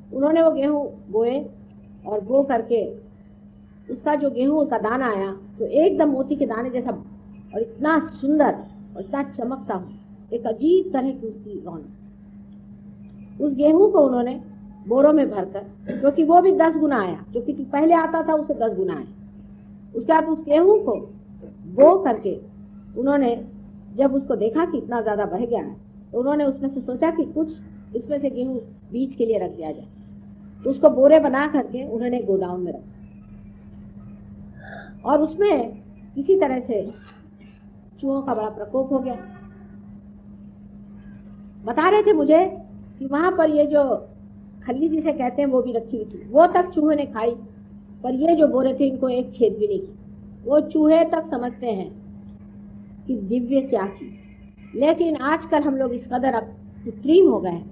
उन्होंने वो गेहूं बोए और बो करके उसका जो गेहूं का दाना आया तो एकदम मोती के दाने जैसा और इतना सुंदर और इतना चमकता हुआ, एक अजीब तरह की उसकी रौनक। उस गेहूं को उन्होंने बोरों में भरकर, क्योंकि वो भी 10 गुना आया, जो कि पहले आता था उससे 10 गुना आया। उसके बाद उस गेहूं को बो करके उन्होंने जब उसको देखा कि इतना ज्यादा बह गया है, तो उन्होंने उसमें से सोचा कि कुछ इसमें से गेहूं बीज के लिए रख दिया जाए। तो उसको बोरे बना करके उन्होंने गोदाम में रखा और उसमें किसी तरह से चूहों का बड़ा प्रकोप हो गया। बता रहे थे मुझे कि वहां पर ये जो खल्ली जिसे कहते हैं वो भी रखी हुई थी, वो तक चूहे ने खाई, पर ये जो बोरे थे इनको एक छेद भी नहीं की। वो चूहे तक समझते हैं कि दिव्य क्या चीज। लेकिन आजकल हम लोग इस कदर कृत्रिम हो गए हैं,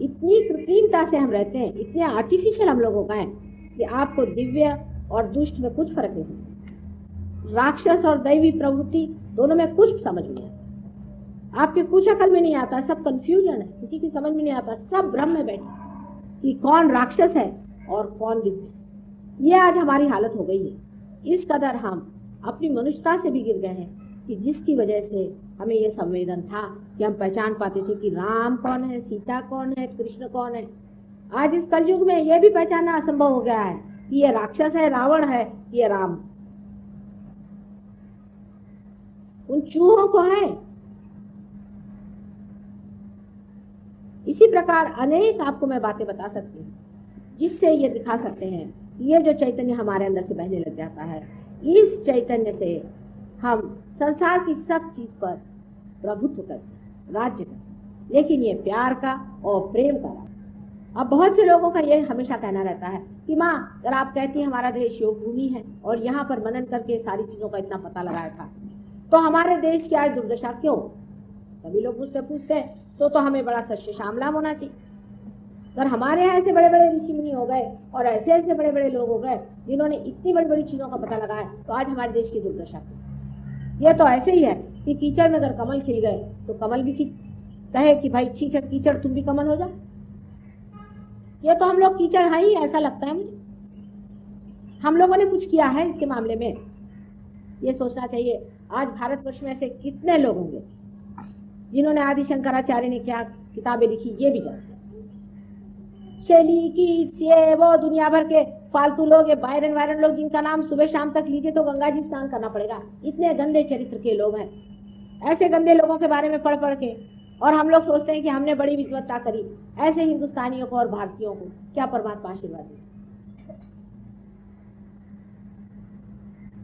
इतनी कृत्रिमता से हम रहते हैं, इतने आर्टिफिशियल हम लोग हो गए हैं कि आपको दिव्य और दुष्ट में कुछ फर्क नहीं समझ, राक्षस और दैवी प्रवृत्ति दोनों में कुछ समझ नहीं आता। आपके कुछ अकल में नहीं आता, सब कंफ्यूजन है, किसी की समझ में नहीं आता, सब भ्रम में बैठे कि कौन राक्षस है और कौन दिव्य। ये आज हमारी हालत हो गई है। इस कदर हम अपनी मनुष्यता से भी गिर गए हैं कि जिसकी वजह से हमें ये संवेदन था कि हम पहचान पाते थे कि राम कौन है, सीता कौन है, कृष्ण कौन है। आज इस कलयुग में यह भी पहचानना असंभव हो गया है कि ये राक्षस है, रावण है, ये राम। उन चूहों को है। इसी प्रकार अनेक आपको मैं बातें बता सकती हूँ जिससे ये दिखा सकते हैं कि ये जो चैतन्य हमारे अंदर से बहने लग जाता है, इस चैतन्य से हम संसार की सब चीज पर प्रभुत्व करते हैं, राज्य करते हैं, लेकिन ये प्यार का और प्रेम का राज्य। अब बहुत से लोगों का ये हमेशा कहना रहता है कि माँ, अगर आप कहती हैं हमारा देश योग भूमि है और यहाँ पर मनन करके सारी चीजों का इतना पता लगाया था, तो हमारे देश की आज दुर्दशा क्यों? सभी लोग मुझसे पूछते हैं तो हमें बड़ा सच्चे श्यामलाम होना चाहिए। अगर हमारे यहाँ ऐसे बड़े बड़े ऋषि मुनि हो गए और ऐसे ऐसे बड़े बड़े लोग हो गए जिन्होंने इतनी बड़ी बड़ी चीजों का पता लगाया, तो आज हमारे देश की दुर्दशा क्यों? ये तो ऐसे ही है कि कीचड़ में अगर कमल खिल गए तो कमल भी कहे कि भाई ठीक है कीचड़, तुम भी कमल हो जाओ। ये तो हम लोग कीचड़ है ही, ऐसा लगता है मुझे। हम लोगों ने कुछ किया है इसके मामले में, ये सोचना चाहिए। आज भारतवर्ष में ऐसे कितने लोग होंगे जिन्होंने आदि शंकराचार्य ने क्या किताबें लिखी ये भी जानते हैं। शैली, कीट्स, ये वो दुनिया भर के फालतू लोग, ये वायरन लोग जिनका नाम सुबह शाम तक लीजिए तो गंगा जी स्नान करना पड़ेगा। इतने गंदे चरित्र के लोग हैं। ऐसे गंदे लोगों के बारे में पढ़ पढ़ के और हम लोग सोचते हैं कि हमने बड़ी विद्वत्ता करी। ऐसे हिंदुस्तानियों को और भारतीयों को क्या परमात्मा आशीर्वाद दे।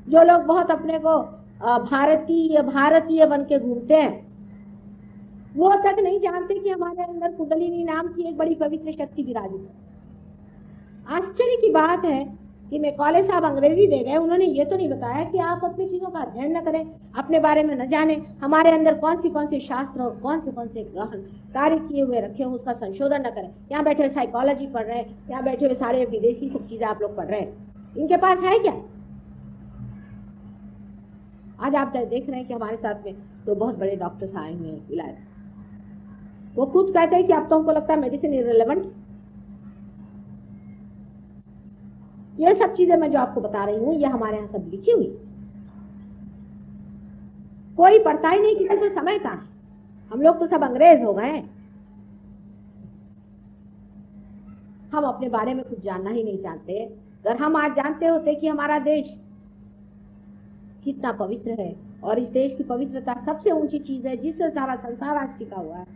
जो लोग बहुत अपने को भारतीय बन के घूमते हैं, वो तक नहीं जानते कि हमारे अंदर कुंडलिनी नाम की एक बड़ी पवित्र शक्ति विराजित है। आश्चर्य की बात है कि मैं कॉलेज साहब अंग्रेजी दे गए, उन्होंने ये तो नहीं बताया कि आप अपनी चीजों का अध्ययन न करें, अपने बारे में न जाने, हमारे अंदर कौन से शास्त्र और कौन से गहन कार्य किए हुए रखे हो उसका संशोधन न करें। यहाँ बैठे हुए साइकोलॉजी पढ़ रहे हैं, यहाँ बैठे हुए सारे विदेशी सब चीजें आप लोग पढ़ रहे हैं, इनके पास है क्या? आज आप देख रहे हैं कि हमारे साथ में तो बहुत बड़े डॉक्टर्स आए हुए हैं इलाज। वो खुद कहते हैं कि अब तो हमको लगता है मेडिसिन इररिलेवेंट। ये सब चीजें मैं जो आपको बता रही हूँ ये हमारे यहाँ सब लिखी हुई, कोई पढ़ता ही नहीं, किसी को समय का। हम लोग तो सब अंग्रेज हो गए, हम अपने बारे में कुछ जानना ही नहीं चाहते। अगर हम आज जानते होते कि हमारा देश कितना पवित्र है और इस देश की पवित्रता सबसे ऊंची चीज है जिससे सारा संसार आज टिका हुआ है,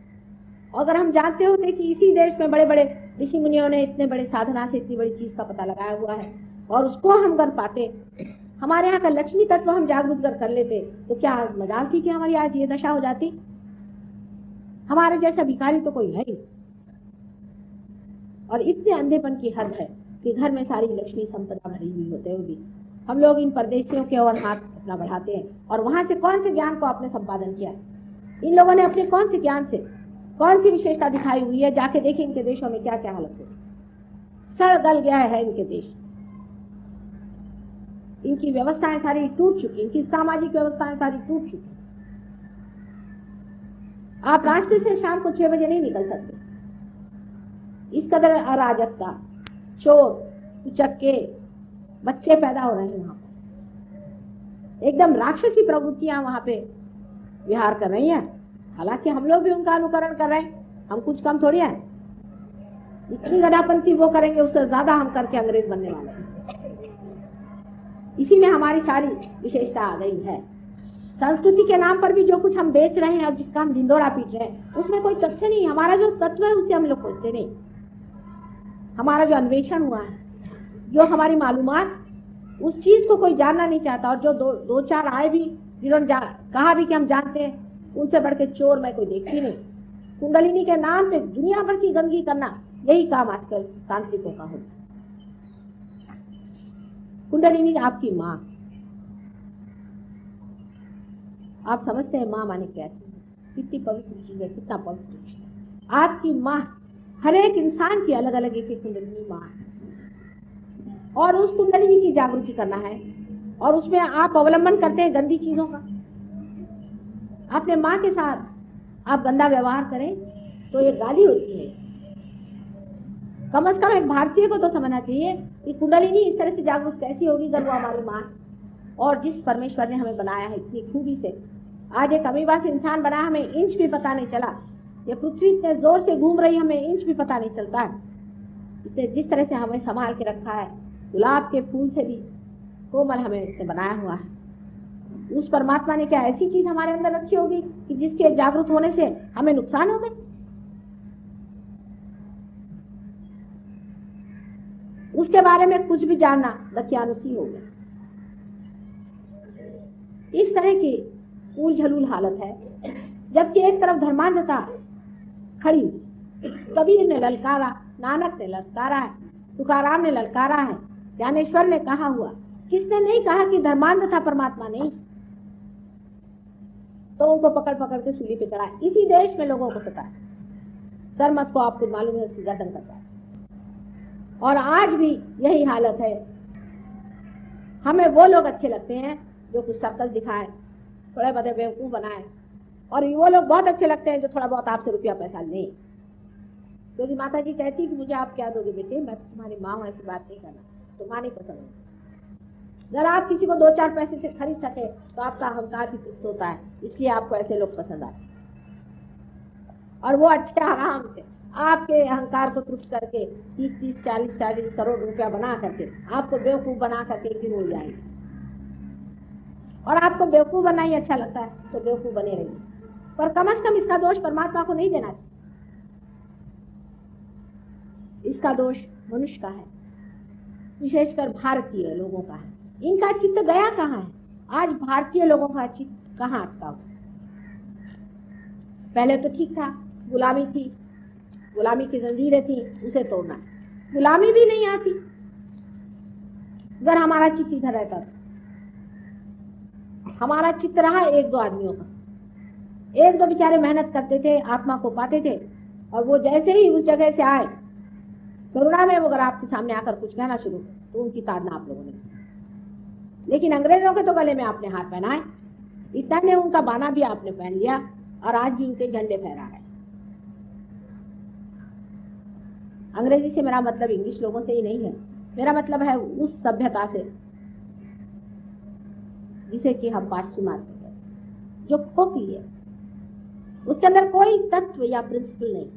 अगर हम जानते होते कि इसी देश में बड़े बड़े ऋषि मुनियों ने इतने बड़े साधना से इतनी बड़ी चीज का पता लगाया हुआ है और उसको हम कर पाते, हमारे यहाँ का लक्ष्मी तत्व हम जागरूक कर लेते, तो क्या मजाल थी कि हमारी आज ये दशा हो जाती? हमारे जैसा भिखारी तो कोई है ही। और इतने अंधेपन की हद है कि घर में सारी लक्ष्मी संपदा भरी हुई होते हुए भी हम लोग इन परदेशियों के और हाथ अपना बढ़ाते हैं। और वहां से कौन से ज्ञान को आपने संपादन किया? इन लोगों ने अपने कौन से ज्ञान से कौन सी विशेषता दिखाई हुई है? जाके देखें इनके देशों में क्या क्या हालत है। सड़ गल गया है इनके देश, इनकी व्यवस्थाएं सारी टूट चुकी, इनकी सामाजिक व्यवस्थाएं सारी टूट चुकी। आप रास्ते से शाम को 6 बजे नहीं निकल सकते, इस कदर अराजकता, चोर उचक्के बच्चे पैदा हो रहे हैं वहां पर, एकदम राक्षसी प्रवृत्तियां वहां पे विहार कर रही हैं। हालांकि हम लोग भी उनका अनुकरण कर रहे हैं, हम कुछ कम थोड़ी हैं। इतनी गदापंथी वो करेंगे, उससे ज्यादा हम करके अंग्रेज बनने वाले हैं। इसी में हमारी सारी विशेषता आ गई है। संस्कृति के नाम पर भी जो कुछ हम बेच रहे हैं और जिसका हम ढिंडोरा पीट रहे हैं, उसमें कोई तथ्य नहीं। हमारा जो तत्व है उसे हम लोग खोजते नहीं। हमारा जो अन्वेषण हुआ है, जो हमारी मालूमात, उस चीज को कोई जानना नहीं चाहता। और जो दो चार आए भी, जिन्होंने कहा भी कि हम जानते हैं, उनसे बढ़ के चोर मैं कोई देखती नहीं। कुंडलिनी के नाम पे दुनिया भर की गंदगी करना, यही काम आजकल तांत्रिकों का होता है। कुंडलिनी आपकी माँ, आप समझते हैं माँ माने क्या चीज, कितनी पवित्र चीज है, कितना पवित्र चीज है। आपकी माँ, हर एक इंसान की अलग अलग एक कुंडलिनी माँ है, और उस कुंडलिनी की जागृति करना है। और उसमें आप अवलंबन करते हैं गंदी चीजों का। अपने माँ के साथ आप गंदा व्यवहार करें तो ये गाली होती है। कम से कम एक भारतीय को तो समझना चाहिए कि कुंडलिनी इस तरह से जागरूक कैसी होगी अगर वो हमारी माँ, और जिस परमेश्वर ने हमें बनाया है इतनी खूबी से, आज एक अमीबा से इंसान बना, हमें इंच भी पता नहीं चला। ये पृथ्वी इतने जोर से घूम रही, हमें इंच भी पता नहीं चलता है। इसने जिस तरह से हमें संभाल के रखा है, गुलाब के फूल से भी कोमल हमें उसने बनाया हुआ है। उस परमात्मा ने क्या ऐसी चीज हमारे अंदर रखी होगी कि जिसके जागरूक होने से हमें नुकसान हो गए? उसके बारे में कुछ भी जानना दकियानुसी हो गया। इस तरह की उल झलूल हालत है। जबकि एक तरफ धर्मांधता खड़ी, कबीर ने ललकारा, नानक ने ललकारा है, तुकाराम ने ललकारा है, ज्ञानेश्वर ने कहा हुआ, किसने नहीं कहा कि धर्मांधता परमात्मा नहीं? तो उनको पकड़ पकड़ के सूली पे चढ़ा। इसी देश में लोगों को सता, सरमत को आपको मालूम है, उसकी गर्दन करता है। और आज भी यही हालत है। हमें वो लोग अच्छे लगते हैं जो कुछ सर्कस दिखाए, थोड़े बड़े बेवकूफ बनाए, और वो लोग बहुत अच्छे लगते हैं जो थोड़ा बहुत आपसे रुपया पैसा लें। क्योंकि माता जी कहती कि मुझे आप क्या दोगे बेटे, मैं तुम्हारी माँ हूं, ऐसी बात नहीं करना, तो माँ नहीं पसंद है। अगर आप किसी को 2-4 पैसे से खरीद सके तो आपका अहंकार भी तृप्त होता है, इसलिए आपको ऐसे लोग पसंद आते हैं। और वो अच्छे आराम से आपके अहंकार को तृप्त करके 30-30, 40-40 करोड़ रुपया बना करके आपको बेवकूफ बना करके फिर हो जाएंगे। और आपको बेवकूफ बनना ही अच्छा लगता है तो बेवकूफ बने रहिए, पर कम से कम इसका दोष परमात्मा को नहीं देना चाहिए। इसका दोष मनुष्य का है, विशेषकर भारतीय लोगों का है। इनका चित्त गया कहाँ है? आज भारतीय लोगों का चित्त कहाँ अटका हुआ? पहले तो ठीक था, गुलामी थी, गुलामी की जंजीरें थी, उसे तोड़ना। गुलामी भी नहीं आती अगर हमारा चित्त इधर रहता था। हमारा चित्त रहा 1-2 आदमियों का, 1-2 बेचारे मेहनत करते थे, आत्मा को पाते थे, और वो जैसे ही उस जगह से आए करुणा में अगर आपके सामने आकर कुछ कहना शुरू तो उनकी ताड़ना आप लोगों ने। लेकिन अंग्रेजों के तो गले में आपने हाथ पहनाए, इतना ने उनका बाना भी आपने पहन लिया, और आज भी उनके झंडे फहरा है। अंग्रेजी से मेरा मतलब इंग्लिश लोगों से ही नहीं है, मेरा मतलब है उस सभ्यता से जिसे कि हम पाश्चिमात्य हैं, जो खोखली है, उसके अंदर कोई तत्व या प्रिंसिपल नहीं,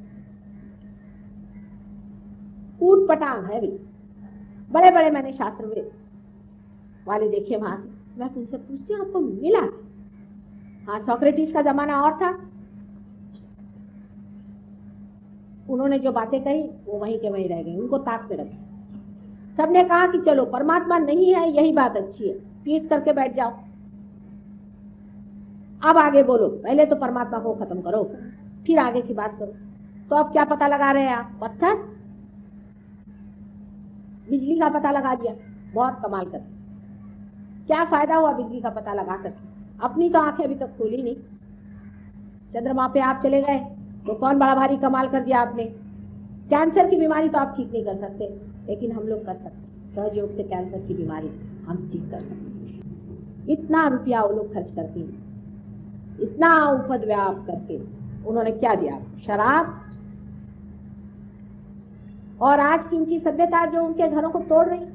ऊट पटांग है भी। बड़े बड़े मैंने शास्त्र वाले देखे वहां। मैं तुमसे पूछती हूँ, आपको मिला? हाँ, सोक्रेटिस का जमाना और था, उन्होंने जो बातें कही वो वहीं के वहीं रह गई, उनको ताक पे रखे। सबने कहा कि चलो परमात्मा नहीं है, यही बात अच्छी है, पीट करके बैठ जाओ, अब आगे बोलो, पहले तो परमात्मा को खत्म करो फिर आगे की बात करो। तो अब क्या पता लगा रहे हैं आप? पत्थर, बिजली का पता लगा दिया, बहुत कमाल कर। क्या फायदा हुआ बिजली का पता लगा कर? अपनी तो आंखें अभी तक खोली नहीं। चंद्रमा पे आप चले गए तो कौन बड़ा भारी कमाल कर दिया आपने। कैंसर की बीमारी तो आप ठीक नहीं कर सकते, लेकिन हम लोग कर सकते, सहयोग से कैंसर की बीमारी हम ठीक कर सकते। इतना रुपया वो लोग खर्च करते हैं, इतना उपद्व्याप करके उन्होंने क्या दिया? शराब, और आज की उनकी सभ्यता जो उनके घरों को तोड़ रही,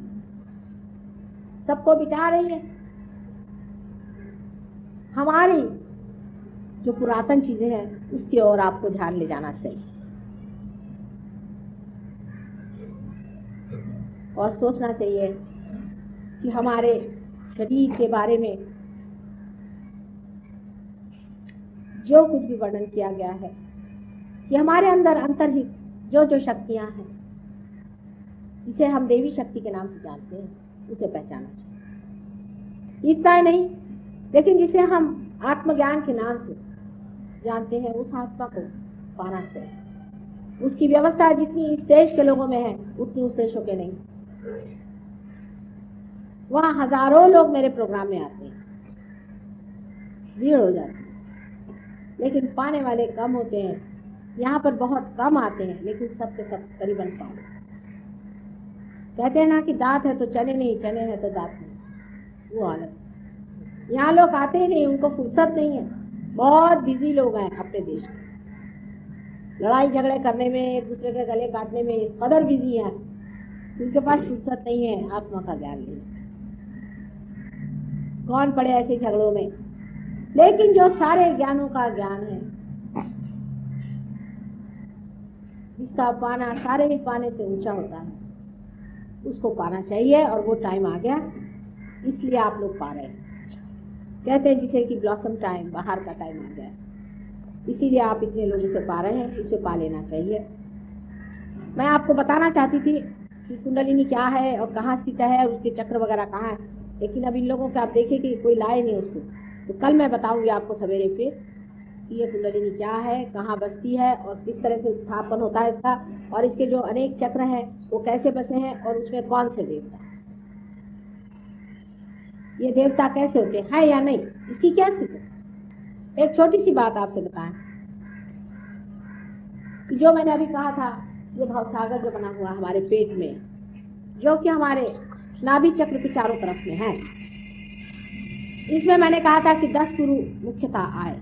सबको बिटा रही है। हमारी जो पुरातन चीजें हैं उसकी ओर आपको ध्यान ले जाना चाहिए और सोचना चाहिए कि हमारे शरीर के बारे में जो कुछ भी वर्णन किया गया है कि हमारे अंदर अंतर्हित जो जो शक्तियां हैं जिसे हम देवी शक्ति के नाम से जानते हैं उसे पहचाना चाहिए। इतना ही नहीं, लेकिन जिसे हम आत्मज्ञान के नाम से जानते हैं उस आत्मा को पाना चाहिए। उसकी व्यवस्था जितनी इस देश के लोगों में है उतनी उस देशों के नहीं। वहां हजारों लोग मेरे प्रोग्राम में आते हैं, भीड़ हो जाती है, लेकिन पाने वाले कम होते हैं। यहाँ पर बहुत कम आते हैं, लेकिन सब के सब करीबन पाओ। कहते हैं ना कि दांत है तो चने नहीं, चने है तो दांत नहीं, वो हालत। यहाँ लोग आते ही नहीं, उनको फुर्सत नहीं है। बहुत बिजी लोग हैं अपने देश में, लड़ाई झगड़े करने में, एक दूसरे के गले काटने में इस कदर बिजी है, उनके पास फुर्सत नहीं है आत्मा का ज्ञान लेने। कौन पड़े ऐसे झगड़ों में। लेकिन जो सारे ज्ञानों का ज्ञान है, जिसका पाना सारे ही पाने से ऊंचा होता है, उसको पाना चाहिए। और वो टाइम आ गया, इसलिए आप लोग पा रहे हैं। कहते हैं जिसे कि ब्लॉसम टाइम, बाहर का टाइम आ गया, इसीलिए आप इतने लोग इसे पा रहे हैं। इसे पा लेना चाहिए। मैं आपको बताना चाहती थी कि कुंडलिनी क्या है और कहाँ स्थित है, उसके चक्र वगैरह कहाँ है, लेकिन अब इन लोगों को आप देखिए कि कोई लाए नहीं उसको। तो कल मैं बताऊंगी आपको सवेरे फिर कि ये कुंडलिनी क्या है, कहाँ बसती है और किस तरह से स्थापन होता है इसका, और इसके जो अनेक चक्र हैं वो कैसे बसे हैं और उसमें कौन से देवता, ये देवता कैसे होते हैं या नहीं, इसकी क्या स्थिति है। एक छोटी सी बात आपसे बताएं, जो मैंने अभी कहा था, ये भवसागर जो बना हुआ हमारे पेट में, जो कि हमारे नाभि चक्र के चारों तरफ में है, इसमें मैंने कहा था कि 10 गुरु मुख्यतः आए।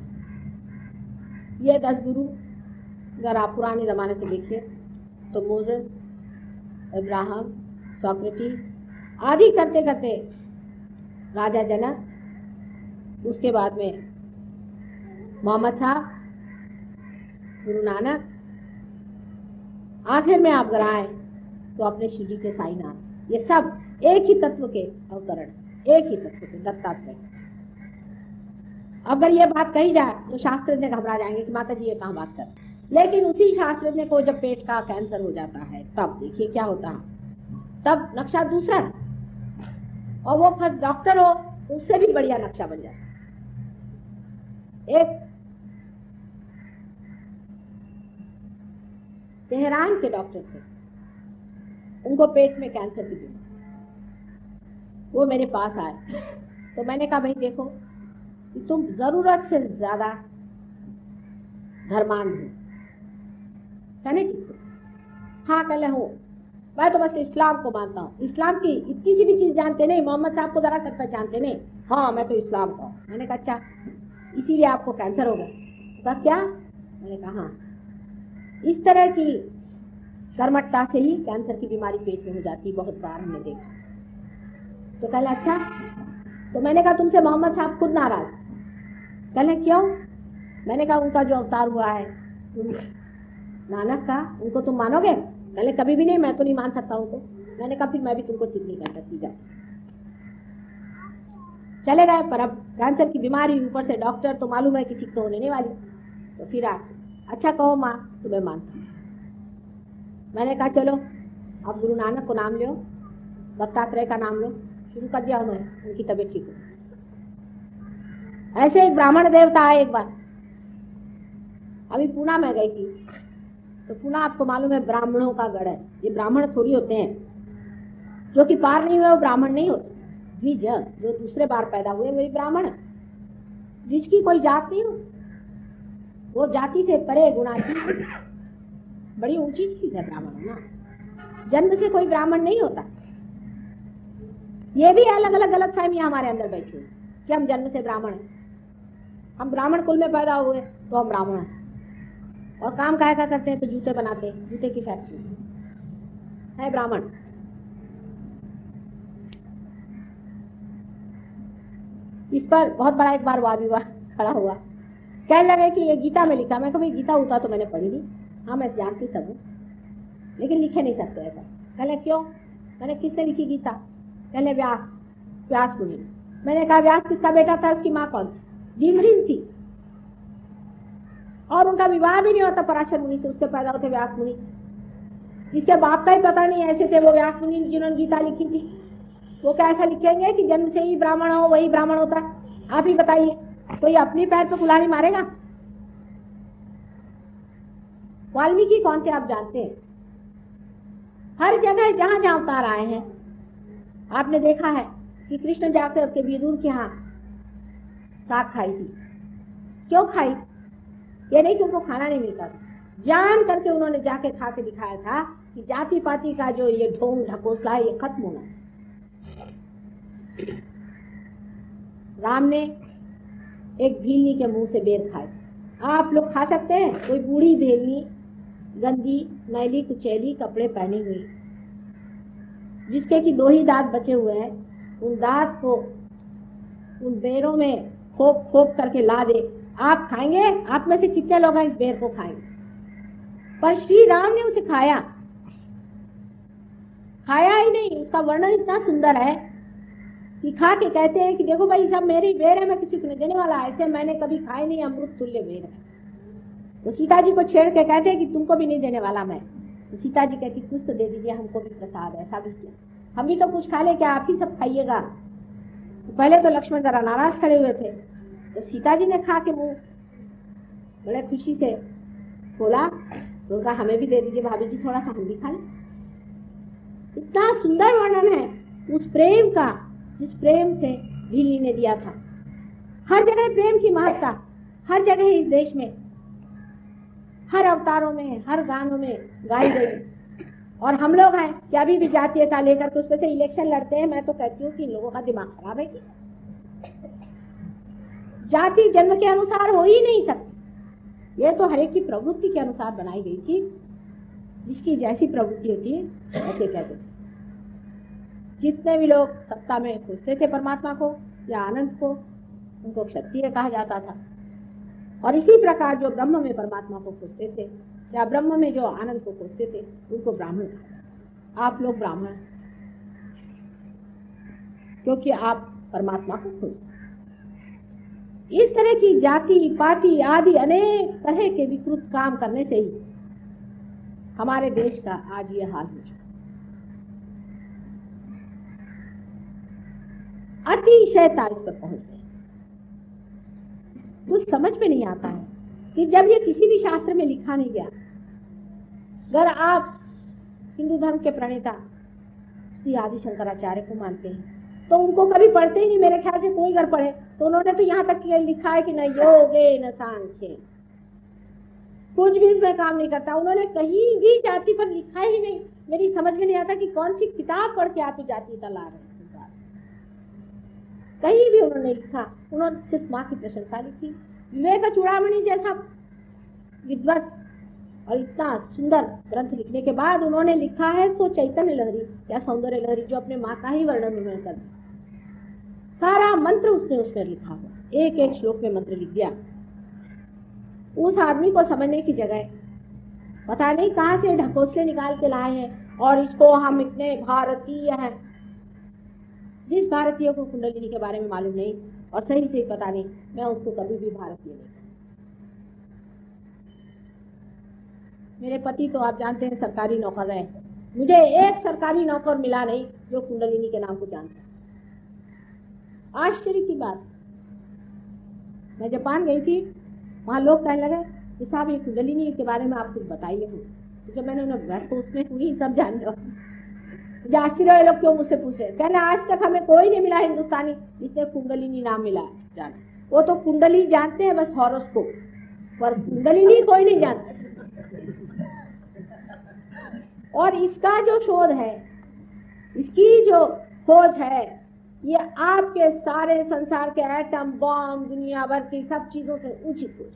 ये 10 गुरु अगर आप पुराने जमाने से देखिए तो मोसेस, अब्राहम, सोक्रेटिस आदि करते करते राजा जनक, उसके बाद में मोहम्मद साहब, गुरु नानक, आखिर में आप गराए तो अपने शिरडी के साईनाथ। ये सब एक ही तत्व के अवतरण, एक ही तत्व के दत्तात्रेय। अगर ये बात कही जाए तो शास्त्रज्ञ घबरा जाएंगे कि माता जी ये कहाँ बात कर, लेकिन उसी शास्त्रज्ञ को जब पेट का कैंसर हो जाता है तब देखिए क्या होता है, तब नक्शा दूसरा, और वो फिर डॉक्टर हो उससे भी बढ़िया नक्शा बन जाता है। एक तेहरान के डॉक्टर थे, उनको पेट में कैंसर की बीमारी, वो मेरे पास आए तो मैंने कहा भाई देखो कि तुम जरूरत से ज्यादा धर्मांध हो, कहने ठीक है, हाँ कल हूँ, मैं तो बस इस्लाम को मानता हूँ, इस्लाम की इतनी सी भी चीज जानते नहीं, मोहम्मद साहब को जरा सब पहचानते नहीं, हाँ मैं तो इस्लाम का हूँ। मैंने कहा अच्छा इसीलिए आपको कैंसर हो गया? कहा क्या? मैंने कहा हाँ, इस तरह की कर्मठता से ही कैंसर की बीमारी पेट में हो जाती, बहुत बार हमने देखा। तो कहला अच्छा, तो मैंने कहा तुमसे मोहम्मद साहब खुद नाराज? कहले क्यों? मैंने कहा उनका जो अवतार हुआ है नानक का, उनको तुम मानोगे? कहले कभी भी नहीं, मैं तो नहीं मान सकता उनको। मैंने कहा फिर मैं भी तुमको ठीक नहीं कर सकती, जाओ। चले गए, पर अब कैंसर की बीमारी, ऊपर से डॉक्टर, तो मालूम है कि ठीक तो होने नहीं वाली। तो फिर अच्छा कहो माँ तुम्हें मानता हूँ। मैंने कहा चलो अब गुरु नानक को नाम लो, दत्तात्रेय का नाम लो। शुरू कर दिया उन्होंने, उनकी तबीयत ठीक हो। ऐसे एक ब्राह्मण देवता आए एक बार, अभी पूना में गई थी, तो पूना आपको मालूम है ब्राह्मणों का गढ़ है। ये ब्राह्मण थोड़ी होते हैं, जो कि पार नहीं हुए वो ब्राह्मण नहीं होते। द्विज जो दूसरे बार पैदा हुए वही ब्राह्मण है। द्विज की कोई जात नहीं होती, वो जाति से परे गुणाती, बड़ी ऊंची चीज है ब्राह्मण होना। जन्म से कोई ब्राह्मण नहीं होता। ये भी अलग अलग गलत फहमियां हमारे अंदर बैठी हुई कि हम जन्म से ब्राह्मण हैं, हम ब्राह्मण कुल में पैदा हुए तो हम ब्राह्मण हैं। और काम काहे का करते हैं? तो जूते बनाते हैं, जूते की फैक्ट्री। है ब्राह्मण। इस पर बहुत बड़ा एक बार वाद विवाद खड़ा हुआ। कहने लगे कि ये गीता में लिखा। मैं कभी गीता उता तो मैंने पढ़ी नहीं, हाँ मैं जानती सब हूँ, लेकिन लिखे नहीं सकते ऐसा। कहले क्यों? मैंने किसने लिखी गीता? कहले व्यास, व्यास मुनि। मैंने कहा व्यास किसका बेटा था? उसकी माँ कौन थी? धीमरिन थी, और उनका विवाह भी नहीं होता पराशर मुनि से, उससे पैदा होते व्यास मुनि, जिसके बाप का ही पता नहीं ऐसे थे वो व्यास मुनि जिन्होंने गीता लिखी थी। वो क्या ऐसा लिखेंगे कि जन्म से ही ब्राह्मण हो वही ब्राह्मण होता? आप ही बताइए, कोई अपनी पैर पे कुल्हाड़ी मारेगा? वाल्मीकि कौन थे आप जानते हैं? हर जगह जहां जहां अवतार आए हैं आपने देखा है कि कृष्ण जाकर के विदुर के यहाँ साग खाई थी। क्यों खाई? ये नहीं कि उनको खाना नहीं मिलता था, जान करके उन्होंने जाके खा के दिखाया था कि जाति पाति का जो ये ढोंग ढकोसला है ये खत्म होना। राम ने एक भीलनी के मुंह से बेर खाए। आप लोग खा सकते हैं? कोई बूढ़ी भेलनी, गंदी मैली कुचैली कपड़े पहनी हुई, जिसके कि 2 ही दांत बचे हुए हैं, उन दांत को उन बेरों में खोप खोप करके ला दे, आप खाएंगे? आप में से कितने लोग हैं इस बेर को खाएंगे? पर श्री राम ने उसे खाया, खाया ही नहीं, उसका वर्णन इतना सुंदर है कि खा के कहते हैं कि देखो भाई सब मेरी बेर है, मैं किसी को नहीं देने वाला, ऐसे मैंने कभी खाए नहीं, अमृत तुल्य बेर है। तो सीता जी को छेड़ के कहते हैं कि तुमको भी नहीं देने वाला मैं। तो सीता जी कहती कुछ तो दे दीजिए, हमको भी प्रसाद। ऐसा भी किया, हम भी तो कुछ खा ले, क्या आप ही सब खाइएगा? तो पहले तो लक्ष्मण जरा नाराज खड़े हुए थे, तो सीता जी ने खा के मुंह बड़े खुशी से खोला, तो उनका हमें भी दे दीजिए भाभी जी, थोड़ा सा हम भी खा लें। इतना सुंदर वर्णन है उस प्रेम का जिस प्रेम से भीलनी ने दिया था। हर जगह प्रेम की महत्ता, हर जगह इस देश में, हर अवतारों में, हर गानों में गाई गई। और हम लोग हैं कि अभी भी जातीयता लेकर के उसमें से इलेक्शन लड़ते हैं। मैं तो कहती हूँ कि इन लोगों का दिमाग खराब है कि जाति जन्म के अनुसार हो ही नहीं सकती। ये तो हर एक की प्रवृत्ति के अनुसार बनाई गई थी, जिसकी जैसी प्रवृत्ति होती है ऐसे कहते थे। जितने भी लोग सत्ता में खोजते थे परमात्मा को या आनंद को, उनको क्षत्रिय कहा जाता था। और इसी प्रकार जो ब्रह्म में परमात्मा को खोजते थे या ब्रह्म में जो आनंद को खोजते थे उनको ब्राह्मण कहा जाता। आप लोग ब्राह्मण क्योंकि आप परमात्मा को खोजते। इस तरह की जाति पाति आदि अनेक तरह के विकृत काम करने से ही हमारे देश का आज ये हाल है। अतिशयता इस पर पहुंच गई। कुछ समझ में नहीं आता है कि जब ये किसी भी शास्त्र में लिखा नहीं गया, अगर आप हिंदू धर्म के प्रणेता श्री आदि शंकराचार्य को मानते हैं तो उनको कभी पढ़ते ही नहीं, मेरे ख्याल से कोई अगर पढ़े तो उन्होंने तो यहाँ तक लिखा है कि न योगे न सांख्य, कुछ भी इसमें काम नहीं करता। उन्होंने कहीं भी जाति पर लिखा ही नहीं। मेरी समझ में नहीं आता कि कौन सी किताब पढ़ के आप जाति तला रहे हैं। कहीं भी उन्होंने लिखा, उन्होंने सिर्फ माँ की प्रशंसा लिखी। विवेक चूड़ामणि जैसा विद्वत और इतना सुंदर ग्रंथ लिखने के बाद उन्होंने लिखा है सो चैतन्य लहरी या सौंदर्य लहरी, जो अपने माँ का ही वर्णन उन्होंने कर दिया। सारा मंत्र उसमें लिखा हुआ, एक एक श्लोक में मंत्र लिख दिया। उस आदमी को समझने की जगह पता नहीं कहाँ से ढकोसले निकाल के लाए हैं और इसको हम इतने भारतीय हैं। जिस भारतीय को कुंडलिनी के बारे में मालूम नहीं और सही से पता नहीं, मैं उसको कभी भी भारतीय नहीं। मेरे पति तो आप जानते हैं सरकारी नौकर रहे, मुझे एक सरकारी नौकर मिला नहीं जो कुंडलिनी के नाम को जानता। आश्चर्य की बात, मैं जापान गई थी, वहां लोग कहने लगे कि साहब ये कुंडलिनी के बारे में आप कुछ बताइए। जब मैंने उन्हें उसमें हुई सब जान लो, मुझे आश्चर्य लोग क्यों मुझसे पूछे। कहना आज तक हमें कोई नहीं मिला हिंदुस्तानी जिसने कुंडलिनी नाम मिला जाना। वो तो कुंडली जानते हैं बस हॉरोस्कोप, पर कुंडलिनी कोई नहीं जानता। और इसका जो शोध है, इसकी जो खोज है, ये आपके सारे संसार के एटम बॉम्ब दुनिया भर की सब चीजों से ऊंची खोज।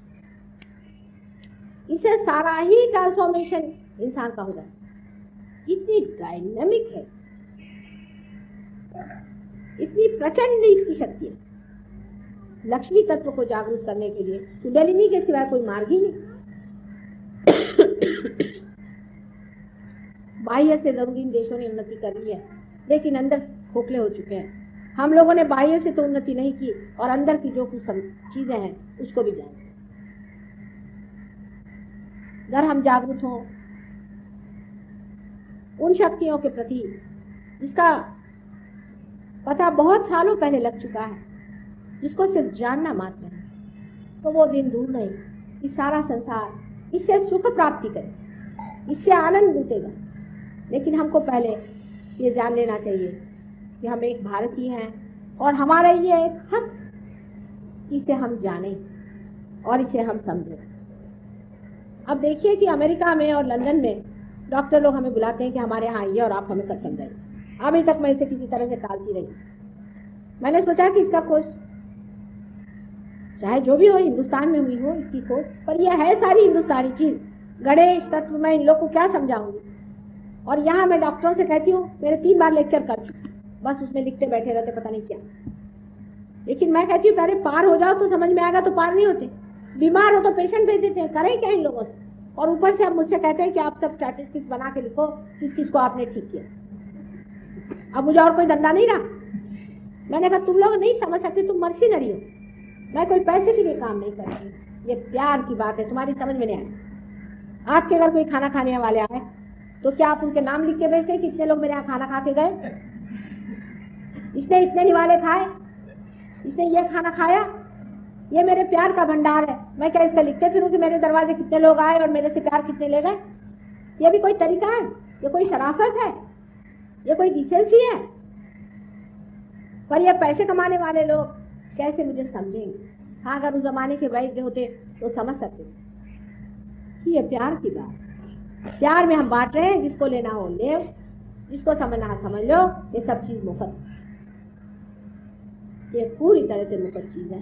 इससे सारा ही ट्रांसफॉर्मेशन इंसान का हो जाता है। इतनी डायनामिक है, इतनी प्रचंड इसकी शक्ति है लक्ष्मी तत्व को जागरूक करने के लिए। कुंडलिनी के सिवाय कोई मार्ग ही नहीं। बाह्य से जरूर इन देशों ने उन्नति कर ली है, लेकिन अंदर खोखले हो चुके हैं। हम लोगों ने बाह्य से तो उन्नति नहीं की और अंदर की जो कुछ चीजें हैं उसको भी जाने। अगर हम जागरूक हों उन शक्तियों के प्रति जिसका पता बहुत सालों पहले लग चुका है, जिसको सिर्फ जानना मात्र है, तो वो दिन दूर नहीं कि सारा संसार इससे सुख प्राप्ति करे, इससे आनंद लुटेगा। लेकिन हमको पहले ये जान लेना चाहिए कि हम एक भारतीय हैं और हमारा ये एक हक, इसे हम जानें और इसे हम समझें। अब देखिए कि अमेरिका में और लंदन में डॉक्टर लोग हमें बुलाते हैं कि हमारे यहाँ आइए और आप हमें सब समझाइए। अभी तक मैं इसे किसी तरह से टालती रही। मैंने सोचा कि इसका खोज चाहे जो भी हो हिंदुस्तान में हुई हो इसकी खोज, पर यह है सारी हिंदुस्तानी चीज। गणेश तत्व मैं इन लोग को क्या समझाऊंगी। और यहाँ मैं डॉक्टरों से कहती हूँ, मेरे 3 बार लेक्चर कर चुकी, बस उसमें लिखते बैठे रहते पता नहीं क्या। लेकिन मैं कहती हूँ पहले पार हो जाओ तो समझ में आएगा, तो पार नहीं होते। बीमार हो तो पेशेंट भेज देते हैं, करें क्या इन लोगों से। और ऊपर से अब मुझसे कहते हैं कि आप सब स्टैटिस्टिक्स बना के लिखो किस किस को आपने ठीक किया। अब मुझे और कोई धंधा नहीं रहा। मैंने कहा तुम लोग नहीं समझ सकते, तुम मर्सिनरी हो, मैं कोई पैसे के लिए काम नहीं करती। ये प्यार की बात है, तुम्हारी समझ में नहीं आए। आपके अगर कोई खाना खाने वाले आए तो क्या आप उनके नाम लिख के भेजते हैं कि इतने लोग मेरे यहाँ खाना खा के गए, इसने इतने निवाले खाए, इसने ये खाना खाया, ये मेरे प्यार का भंडार है। मैं क्या इसका लिखते फिरूं कि मेरे दरवाजे कितने लोग आए और मेरे से प्यार कितने ले गए। ये भी कोई तरीका है? ये कोई शराफत है? ये कोई डिसेंसी है? पर ये पैसे कमाने वाले लोग कैसे मुझे समझेंगे। हाँ, अगर उस जमाने के वैद्य होते तो समझ सकते कि ये प्यार की बात। प्यार में हम बांट रहे हैं, जिसको लेना हो ले, जिसको समझना है समझ लो। ये सब चीज मुफ्त, ये पूरी तरह से मुफ्त चीज है।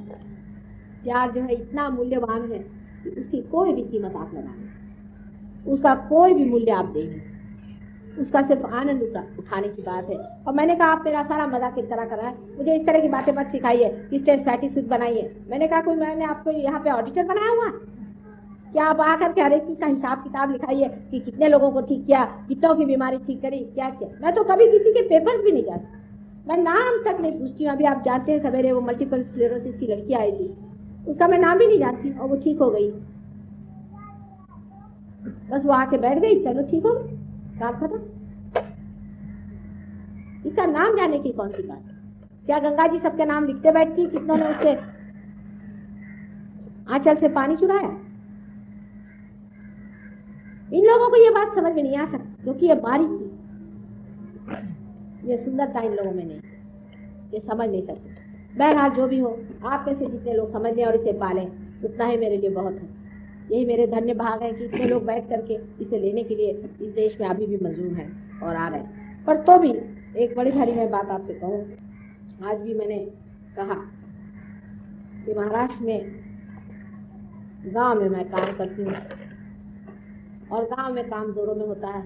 प्यार जो है इतना मूल्यवान है कि उसकी कोई भी कीमत आप लगा नहीं सकते, उसका कोई भी मूल्य आप दे नहीं सकते। उसका सिर्फ आनंद उठाने की बात है। और मैंने कहा आप मेरा सारा मजाक एक तरह करा है, मुझे इस तरह की बातें मत सिखाइए कि स्टेट स्टैटिस्टिक्स बनाइए। मैंने कहा कोई मैंने आपको यहाँ पे ऑडिटर बनाया हुआ, क्या आप आकर के हर एक चीज का हिसाब किताब लिखाइए कि कितने लोगों को ठीक किया, कितनों की बीमारी ठीक करी, क्या किया। मैं तो कभी किसी के पेपर्स भी नहीं जा सकती, मैं नाम तक नहीं पूछती हूँ। अभी आप जानते हैं सवेरे वो मल्टीपल स्क्लेरोसिस की लड़की आई थी, उसका मैं नाम भी नहीं जानती और वो ठीक हो गई। बस वो आके बैठ गई, चलो ठीक हो गई, काम खत्म। इसका नाम जानने की कौन सी बात है? क्या गंगा जी सबके नाम लिखते बैठती, कितनों ने उसके आंचल से पानी चुराया? इन लोगों को ये बात समझ में नहीं आ सकती, क्योंकि ये बारीकी, ये सुंदरता इन लोगों में नहीं, ये समझ नहीं सकते। बहरहाल जो भी हो, आप में से जितने लोग समझ लें और इसे पालें उतना ही मेरे लिए बहुत है। यही मेरे धन्य भाग है कि इतने लोग बैठ करके इसे लेने के लिए इस देश में अभी भी मंजूर हैं और आ रहे हैं। पर तो भी एक बड़ी भारी मैं बात आपसे कहूँ, आज भी मैंने कहा कि महाराष्ट्र में गांव में मैं काम करती हूँ और गांव में काम जोरों में होता है।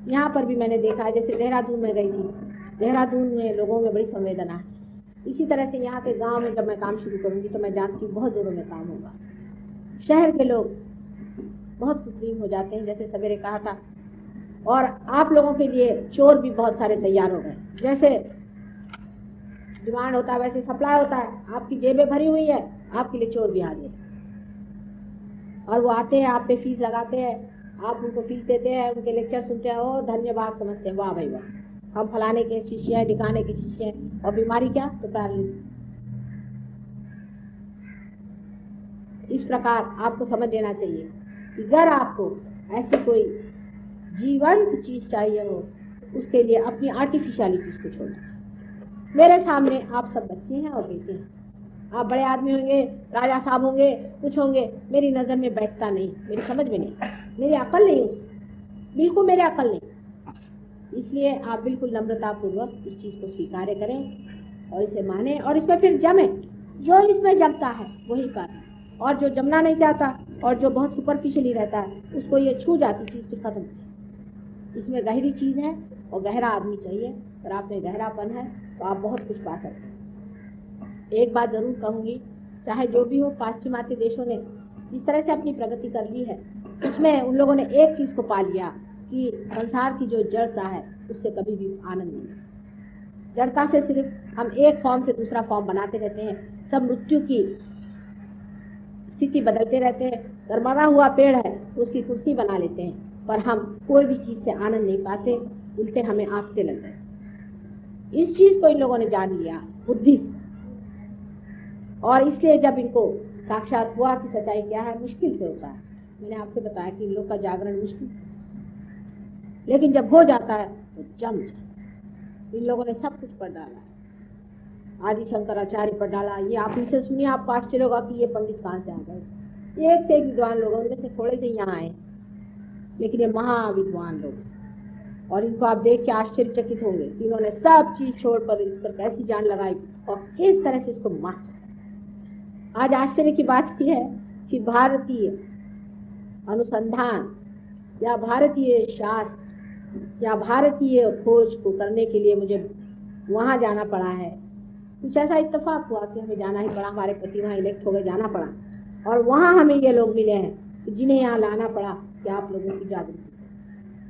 यहाँ पर भी मैंने देखा है, जैसे देहरादून में गई थी, देहरादून में लोगों में बड़ी संवेदना है। इसी तरह से यहाँ के गांव में जब मैं काम शुरू करूँगी तो मैं जानती हूँ बहुत जोरों में काम होगा। शहर के लोग बहुत कृत्रिम हो जाते हैं, जैसे सवेरे कहा था, और आप लोगों के लिए चोर भी बहुत सारे तैयार हो गए। जैसे डिमांड होता है वैसे सप्लाई होता है, आपकी जेबें भरी हुई है, आपके लिए चोर भी हाजिर है। और वो आते हैं, आप पे फीस लगाते हैं, आप उनको फीस देते हैं, उनके लेक्चर सुनते हैं, वो धन्यवाद समझते हैं, वाह भाई वाह, हम फलाने के शिष्य हैं, ढिकाने के शिष्य हैं। और बीमारी क्या? तो पैरालिसिस। इस प्रकार आपको समझ लेना चाहिए कि अगर आपको ऐसी कोई जीवंत चीज चाहिए हो, उसके लिए अपनी आर्टिफिशियलिटीज को छोड़ना चाहिए। मेरे सामने आप सब बच्चे हैं और बेटे हैं, आप बड़े आदमी होंगे, राजा साहब होंगे, कुछ होंगे, मेरी नज़र में बैठता नहीं, मेरी समझ में नहीं, मेरी अकल नहीं, बिल्कुल मेरी अकल नहीं। इसलिए आप बिल्कुल नम्रतापूर्वक इस चीज़ को स्वीकार करें और इसे माने और इसमें फिर जमे। जो इसमें जमता है वही पाए, और जो जमना नहीं चाहता और जो बहुत सुपरफिशियली रहता है उसको ये छू जाती चीज़ फिर खत्म हो जाए। इसमें गहरी चीज़ है और गहरा आदमी चाहिए। और आप में गहरापन है तो आप बहुत कुछ पा सकते हैं। एक बात ज़रूर कहूँगी, चाहे जो भी हो, पाश्चिमात्य देशों ने जिस तरह से अपनी प्रगति कर ली है, उसमें उन लोगों ने एक चीज़ को पा लिया कि संसार की जो जड़ता है उससे कभी भी आनंद नहीं है। जड़ता से सिर्फ हम एक फॉर्म से दूसरा फॉर्म बनाते रहते हैं, सब मृत्यु की स्थिति बदलते रहते हैं। अगर मरा हुआ पेड़ है तो उसकी कुर्सी बना लेते हैं, पर हम कोई भी चीज़ से आनंद नहीं पाते, उल्टे हमें आंकते लग जाते। इस चीज़ को इन लोगों ने जान लिया बुद्धि से, और इसलिए जब इनको साक्षात हुआ कि सच्चाई क्या है, मुश्किल से होता है। मैंने आपसे बताया कि इन लोग का जागरण मुश्किल से, लेकिन जब हो जाता है तो जम जाए। इन लोगों ने सब कुछ पढ़ डाला है, आदि शंकराचार्य पढ़ डाला। ये आप इनसे सुनिए, आपको आश्चर्य होगा कि ये पंडित कहाँ से आ गए। ये एक से एक विद्वान लोग, उनमें से थोड़े से यहाँ आए, लेकिन ये महाविद्वान लोग, और इनको आप देख के आश्चर्यचकित होंगे कि इन्होंने सब चीज छोड़कर इस पर कैसी जान लगाई और किस तरह से इसको मास्टर। आज आश्चर्य की बात यह है कि भारतीय अनुसंधान या भारतीय शास्त्र या भारतीय खोज को करने के लिए मुझे वहाँ जाना पड़ा है। कुछ ऐसा इत्तेफाक हुआ कि हमें जाना ही पड़ा, हमारे पति वहाँ इलेक्ट हो गए, जाना पड़ा, और वहाँ हमें ये लोग मिले हैं जिन्हें यहाँ लाना पड़ा कि आप लोगों की जागरूकता।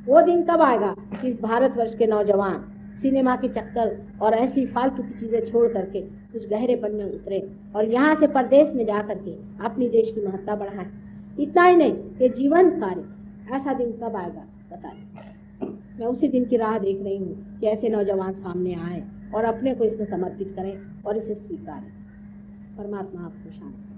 वो दिन कब आएगा कि इस भारतवर्ष के नौजवान सिनेमा के चक्कर और ऐसी फालतू की चीज़ें छोड़ करके कुछ गहरेपन में उतरे और यहाँ से परदेश में जा करके अपनी देश की महत्ता बढ़ाएं। इतना ही नहीं, ये जीवंत कार्य। ऐसा दिन कब आएगा बताएं। मैं उसी दिन की राह देख रही हूँ कि ऐसे नौजवान सामने आए और अपने को इसमें समर्पित करें और इसे स्वीकारें। परमात्मा आपको शांति।